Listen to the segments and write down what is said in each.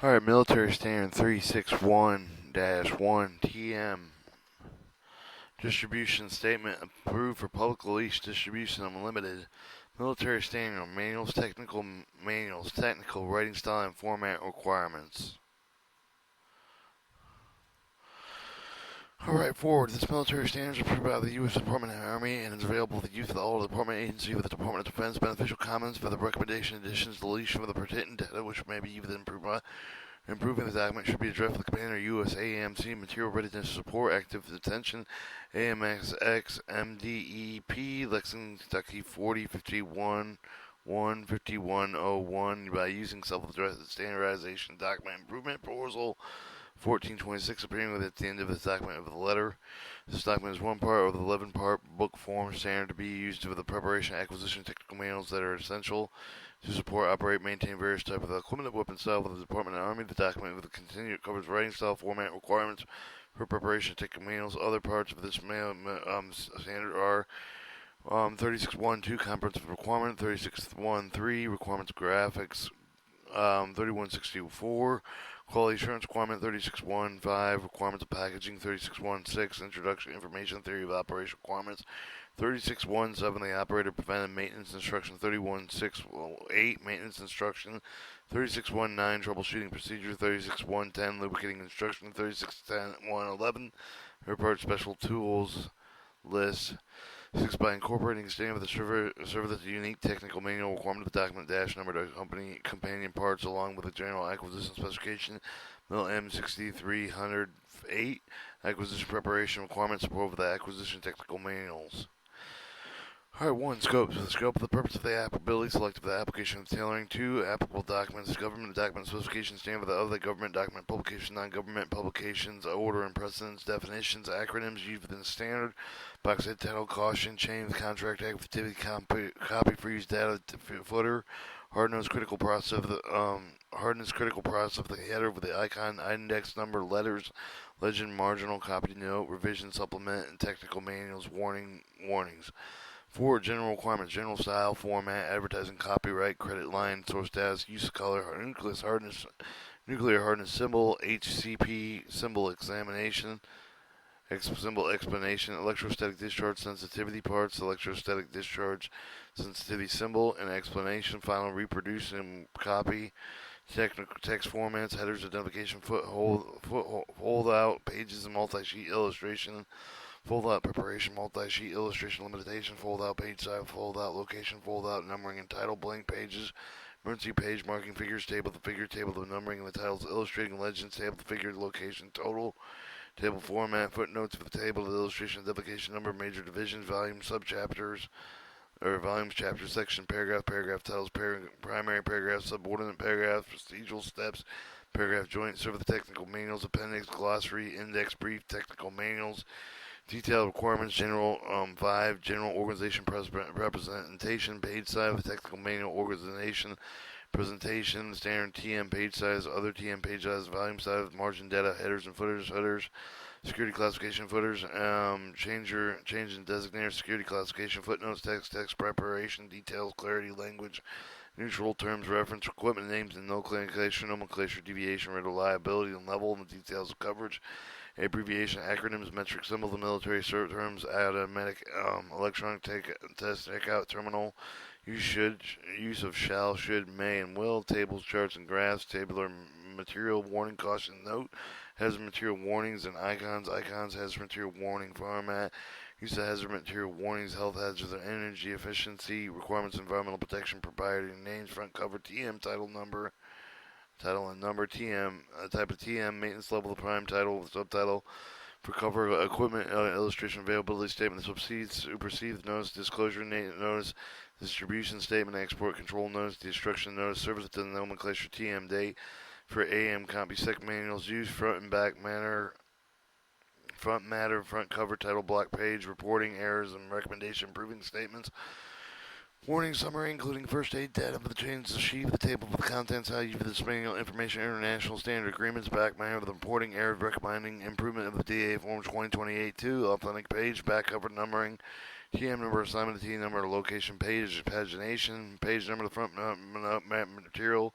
Alright, Military Standard 361-1 TM. Distribution Statement approved for public release distribution unlimited. Military Standard Manuals, Technical Writing Style and Format Requirements. Alright, forward. This military standard is approved by the U.S. Department of the Army and is available for the use of all department agency with the Department of Defense. Beneficial comments for the recommendation, additions, deletion of the pertinent data, which may be even improved by improving the document should be addressed with the Commander USAMC Material Readiness Support Active Detention AMXX MDEP Lexington Kentucky 4051 15101 by using self-addressed standardization document improvement proposal 1426 appearing at the end of this document with a letter. This document is one part of the 11-part book form standard to be used for the preparation and acquisition of technical manuals that are essential to support, operate, maintain various types of equipment and weapon style with the Department of the Army. The document with the continued covers writing style, format requirements for preparation of technical manuals. Other parts of this standard are 36.1.2 comprehensive requirement, 36.1.3 requirements graphics, 31.64 quality assurance requirement, 36.1.5 requirements of packaging, 36.1.6 introduction information theory of operation requirements, 36.1.7 the operator preventive maintenance instruction, 31.6.8 maintenance instruction, 36.1.9 troubleshooting procedure, 36.1.10 lubricating instruction, 36.1.11 report special tools list. 6. By incorporating a statement of the server that the unique technical manual requirement of the document dash number to accompany companion parts along with the general acquisition specification, Milstd 6308, acquisition preparation requirements support for the acquisition technical manuals. Alright, 1. Scope. So the scope of the purpose of the applicability, selected for the application of tailoring. 2. Applicable documents, government document specifications, stand for the other government document publication, non-government publications, order and precedence, definitions, acronyms used within the standard, box head title, caution, chain of contract activity, copy for use data, footer, hardness critical process of the header with the icon, index number, letters, legend, marginal, copy note, revision, supplement, and technical manuals, warnings. 4. General requirements, general style, format, advertising, copyright, credit line, source status, use of color, nuclear hardness symbol, HCP symbol examination, symbol explanation, electrostatic discharge sensitivity parts, electrostatic discharge sensitivity symbol, and explanation, final reproduce and copy, technical text formats, headers, identification, fold out, pages and multi-sheet illustration, fold out preparation, multi-sheet illustration limitation, fold out page size, fold out location, fold out numbering and title, blank pages, emergency page, marking figures, table, the figure, table, the numbering and the titles, illustrating legends, table, the figure, location, total, table format, footnotes for the table, the illustration, identification number, major divisions, volumes, subchapters, or volumes, chapter, section, paragraph, titles, primary paragraph, subordinate paragraph, procedural steps, paragraph joint, serve the technical manuals, appendix, glossary, index, brief, technical manuals, detailed requirements, general 5, general organization representation, page size of the technical manual organization, presentation, standard TM page size, other TM page size, volume size, margin data, headers and footers, security classification footers, change and designator, security classification footnotes, text preparation, details, clarity, language, neutral terms, reference, equipment names, and nomenclature, deviation, reliability, and level, and the details of coverage, abbreviation, acronyms, metric symbol, the military terms, automatic electronic test takeout terminal, use of shall, should, may, and will, tables, charts, and graphs, tabular material, warning, caution, note, hazard material warnings, and icons, hazard material warning format, use of hazard material warnings, health hazards, and energy efficiency, requirements, environmental protection, proprietary names, front cover, TM, title and number, TM, type of TM, maintenance level, the prime title, subtitle, for cover, equipment, illustration, availability statement, supersedes notice, disclosure notice, distribution statement, export control notice, destruction notice, service to the nomenclature, TM date, for AM copy, sec manuals, use front and back matter, front cover, title, block page, reporting errors and recommendation, improving statements, warning summary, including first aid data for the changes of sheet, the table for the contents, how you view this manual information, international standard agreements, back matter of the reporting errors, recommending improvement of the DA Form 2028-2, authentic page, back cover numbering, TM number, assignment of T number, location, page, pagination, page number, the front material,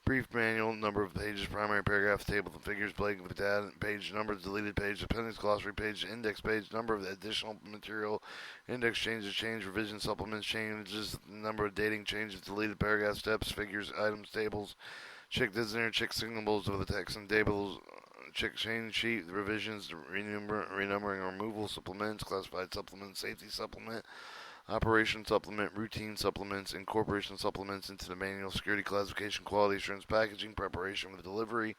Brief manual, number of pages, primary paragraph, table of figures, blank of the data, page number, deleted page, appendix, glossary page, index page, number of additional material, index changes, change, revision, supplements, changes, number of dating changes, deleted paragraph, steps, figures, items, tables, check designator, check signables of the text and tables, check change sheet, revisions, renumbering, removal, supplements, classified supplements, safety supplement, operation supplement, routine supplements, incorporation supplements into the manual, security classification, quality assurance, packaging, preparation with delivery,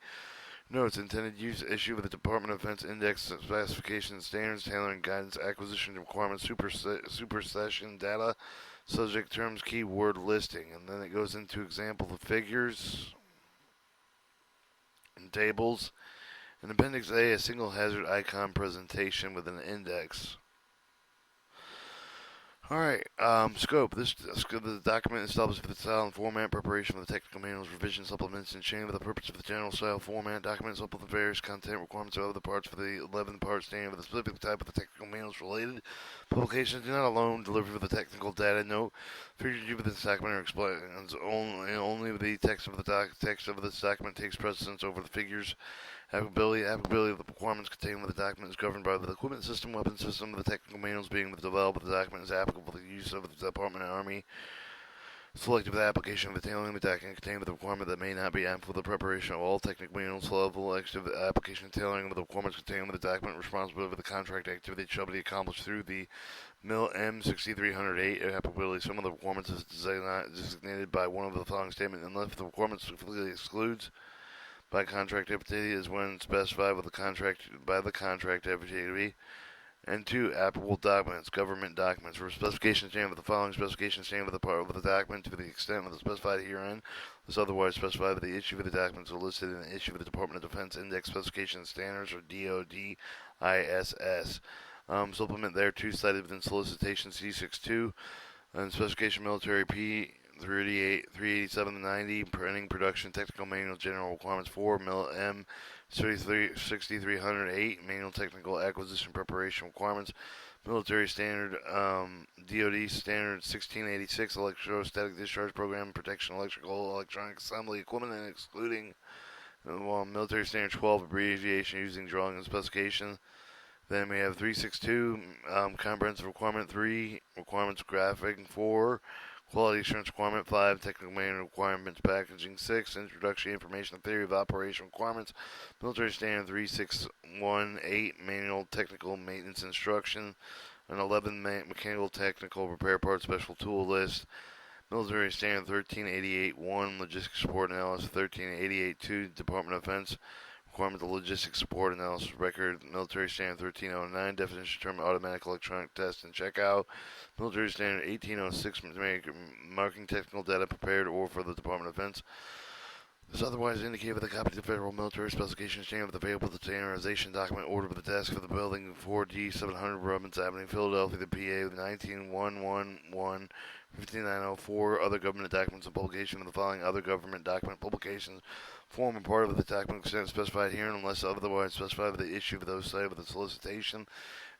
notes, intended use, issue with the Department of Defense index, specifications, standards, tailoring, guidance, acquisition requirements, supersession data, subject terms, keyword listing, and then it goes into example of figures and tables. In Appendix A, a single hazard icon presentation with an index. Alright, scope. The document establishes the style and format, preparation of the technical manuals, revision, supplements, and change for the purpose of the general style format. Document supplement various content requirements of other parts for the 11 parts standing for the specific type of the technical manuals related. Publications do not alone deliver for the technical data. Note, figures used within this document are explains only the text of the text of this document takes precedence over the figures. Applicability of the requirements contained within the document is governed by the equipment system, weapon system, the technical manuals being developed. The document is applicable to the use of the Department and Army. Selective application of the tailoring the document contained with the requirement that may not be applicable to the preparation of all technical manuals. Level active application tailoring with the requirements contained with the document. Responsibility for the contract activity shall be accomplished through the Milstd 6308 applicability. Some of the requirements is designated by one of the following statements, unless the requirements specifically excludes by contract activity is when specified with the contract by the contract activity. And 2. Applicable documents, government documents. For specification standard with the following specification standard with the part of the document to the extent of the specified herein, is otherwise specified with the issue of the documents are listed in the issue of the Department of Defense Index Specification Standards or DODISS. Supplement thereto cited within solicitation C62 and specification military P 38790 printing production technical manual general requirements 4 M 6308 manual technical acquisition preparation requirements military standard DoD standard 1686 electrostatic discharge program protection electronic assembly equipment and excluding military standard 12 abbreviation using drawing and specification. Then we have 362 comprehensive requirement 3 requirements graphing 4 quality assurance requirement 5, technical manual requirements packaging 6, introductory information theory of operation requirements, military standard 3618, manual technical maintenance instruction, and 11 mechanical technical repair parts special tool list, military standard 1388-1, logistics support analysis 1388-2, Department of Defense requirement of logistics support analysis record, military standard 1309, definition term automatic electronic test and checkout, military standard 1806, marking technical data prepared or for the Department of Defense. This otherwise indicated with a copy of the Federal Military Specification Standard available to the standardization document ordered with the desk for the building 4D 700 Robbins Avenue, Philadelphia, the PA 19111 5904. Other government documents and publication of the following other government document publications form a part of the document specified here unless otherwise specified with the issue of those cited with the solicitation.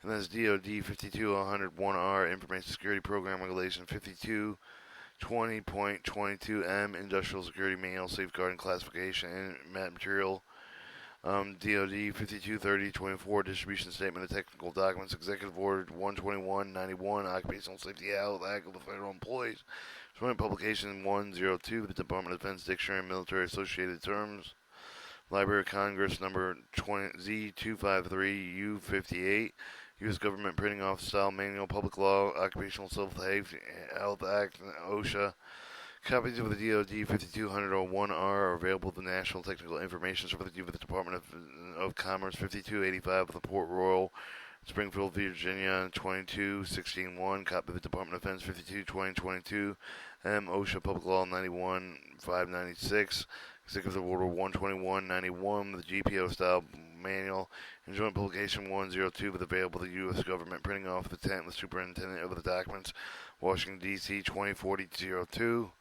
And that's DOD 52101R Information Security Program Regulation 5220.22M Industrial Security Manual Safeguarding Classification and Material. DOD 5230.24 Distribution Statement of Technical Documents. Executive Order 121.91 Occupational Safety Health Act of the Federal Employees. Joint Publication 102 the Department of Defense Dictionary and Military Associated Terms. Library of Congress number Z253U58. U.S. Government Printing Office Style Manual, Public Law, Occupational Civil Health Act, OSHA. Copies of the DoD 5201R are available at the National Technical Information Service with the Department of Commerce 5285 of the Port Royal, Springfield, Virginia 22161. Copy of the Department of Defense 522022. OSHA Public Law 91596. Executive Order 12191, the GPO style manual, and Joint Publication 102 with available to the U.S. Government Printing Office, the tent, the Superintendent of the Documents, Washington, D.C. 2040-02.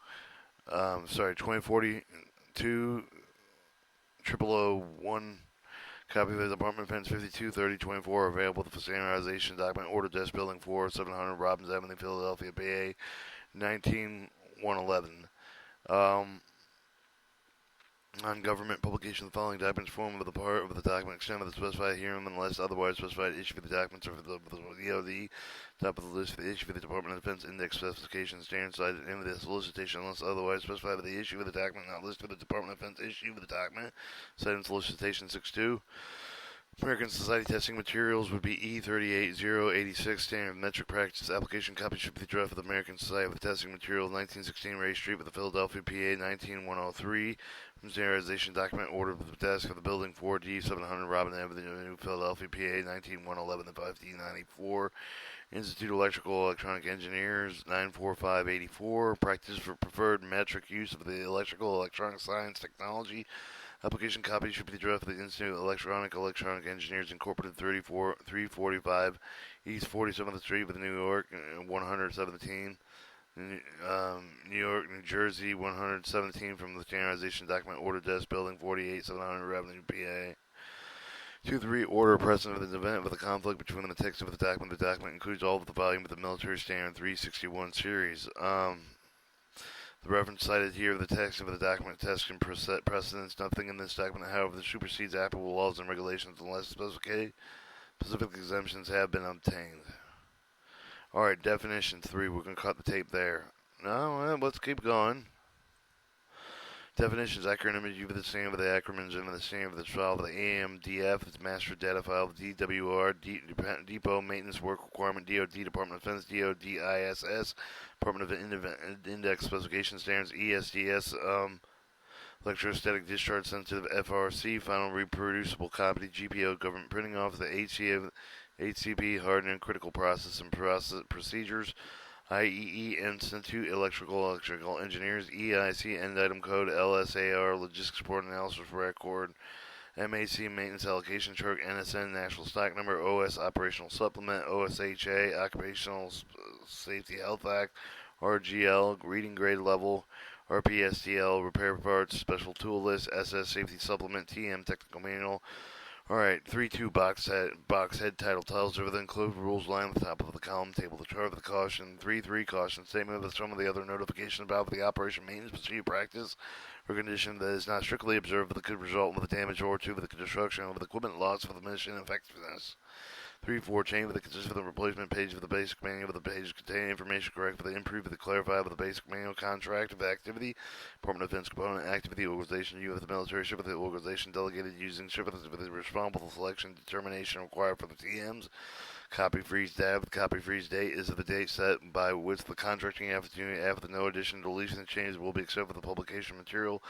2042 0001. Copy of the Department of Defense 523024 available for standardization document. Order desk building 4700 Robbins Avenue, Philadelphia, PA 19111. Non-government publication of the following documents form of the part of the document extent of the specified herein unless otherwise specified. Issue for the documents or for the DOD. Top of the list for the issue for the Department of Defense index specifications standard cited in the solicitation unless otherwise specified for the issue of the document not listed for the Department of Defense issue of the document cited in solicitation 6.2. American Society testing materials would be E38086 standard metric practice application copy should be the draft of the American Society of Testing Materials 1916 Ray Street with the Philadelphia PA 19103 from standardization document ordered with the desk of the building 4D 700 Robin Avenue Philadelphia PA 19111 and 5D94 Institute of Electronic Engineers 94584 practice for preferred metric use of the electronic science technology. Application copy should be the draft of the Institute of Electronic Engineers Incorporated 345 East 47th Street with New York 117, New York, New Jersey 117 from the standardization document order desk building 48 700 Avenue PA. 2-3 order precedent of the event of the conflict between the text of the document. The document includes all of the volume of the military standard 361 series. The reference cited here, the text of the document text and precedents. Nothing in this document, however, supersedes applicable laws and regulations unless specific exemptions have been obtained. Alright, definition 3. We're going to cut the tape there. No, well, let's keep going. Definitions, acronym is the same of the acronyms and the same of the file of the AMDF, it's Master Data File, DWR, Depot Maintenance Work Requirement, DOD, Department of Defense, DODISS, Department of Index Specification Standards, ESDS, Electrostatic Discharge Sensitive FRC, Final Reproducible Copy, GPO, Government Printing Office, the HCP, Hardening Critical Process and Procedures, IEE Institute Electrical Engineers, EIC End Item Code, LSAR Logistics Support Analysis Record, MAC Maintenance Allocation Chart, NSN National Stock Number, OS Operational Supplement, OSHA Occupational Safety Health Act, RGL Reading Grade Level, RPSTL Repair Parts Special Tool List, SS Safety Supplement, TM Technical Manual. Alright, 3-2 box head title tells over the enclosed rules line at the top of the column table. The chart of the caution, 3-3 caution statement of some of the other notifications about the operation maintenance procedure practice or condition that is not strictly observed that could result in the damage or to the destruction of the equipment loss for the mission effectiveness. 3-4 chain with the consistent replacement page of the basic manual with the page containing information correct for the improve the clarify with the basic manual contract of activity, Department of Defense component activity, organization, you of the military ship of the organization delegated using ship with the responsible selection determination required for the TMs. Copy freeze date. Copy freeze date is the date set by which the contracting opportunity after no addition, deletion, and changes will be accepted for the publication material.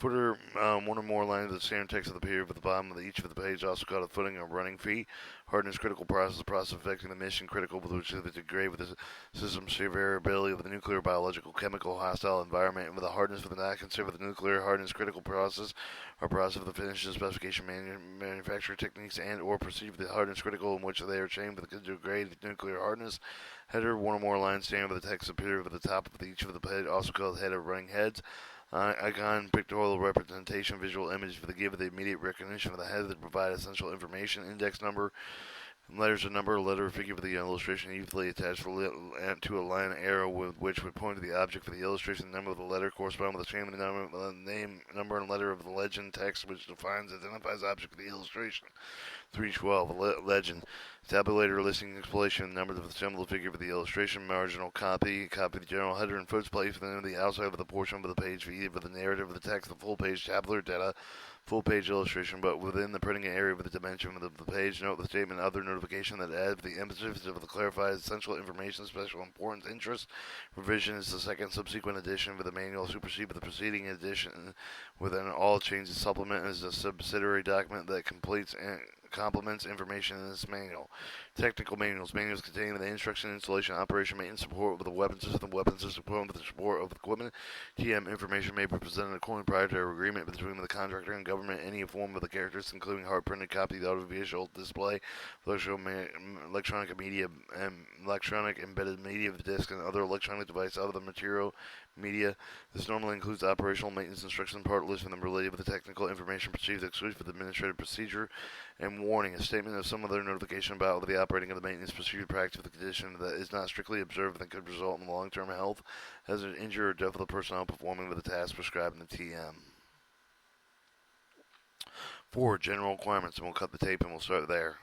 Footer, one or more lines of the standard text of the period at the bottom of each of the page, also called a footing or running feet. Hardness critical process, the process affecting the mission critical, which is the degrade with the system severability of the nuclear, biological, chemical, hostile environment, and with the hardness for the not considered the nuclear hardness critical process or process of the finishes, specification, manufacturer techniques, and or procedure for the hardness critical in which they are chained with the degrade nuclear hardness. Header, one or more lines standing with the text appear at the top of each of the page, also called head of running heads. Icon, pictorial representation, visual image for the give of the immediate recognition of the head that provide essential information, index number, letters of number, letter or figure for the illustration usually attached to a line arrow with which would point to the object for the illustration. The number of the letter correspond with the chain of the name, number, and letter of the legend text which identifies object for the illustration. 312, legend. Tabulator listing explanation, number of the symbol figure for the illustration, marginal copy the general header and foots placed within the outside of the portion of the page for either the narrative of the text, the full page tabular data, full page illustration, but within the printing area of the dimension of the page. Note the statement, other notification that adds the emphasis of the clarifies essential information, special importance, interest. Revision is the second subsequent edition of the manual, supersede with the preceding edition. Within all changes, supplement is a subsidiary document that completes and complements information in this manual. Technical manuals. Manuals containing the instruction, installation, operation, maintenance, support of the weapon system with the support of the equipment. TM information may be presented according to prior agreement between the contractor and government. Any form of the characters, including hard printed copy, the audiovisual display, electronic media, and electronic embedded media of the disc, and other electronic device out of the material media. This normally includes operational maintenance instruction part list and them related with the technical information perceived exclusive for the administrative procedure and warning. A statement of some other notification about the operating of the maintenance procedure practice of the condition that is not strictly observed that could result in long-term health, hazard, injury, or death of the personnel performing with the task prescribed in the TM. 4. General requirements, and we'll cut the tape and we'll start there.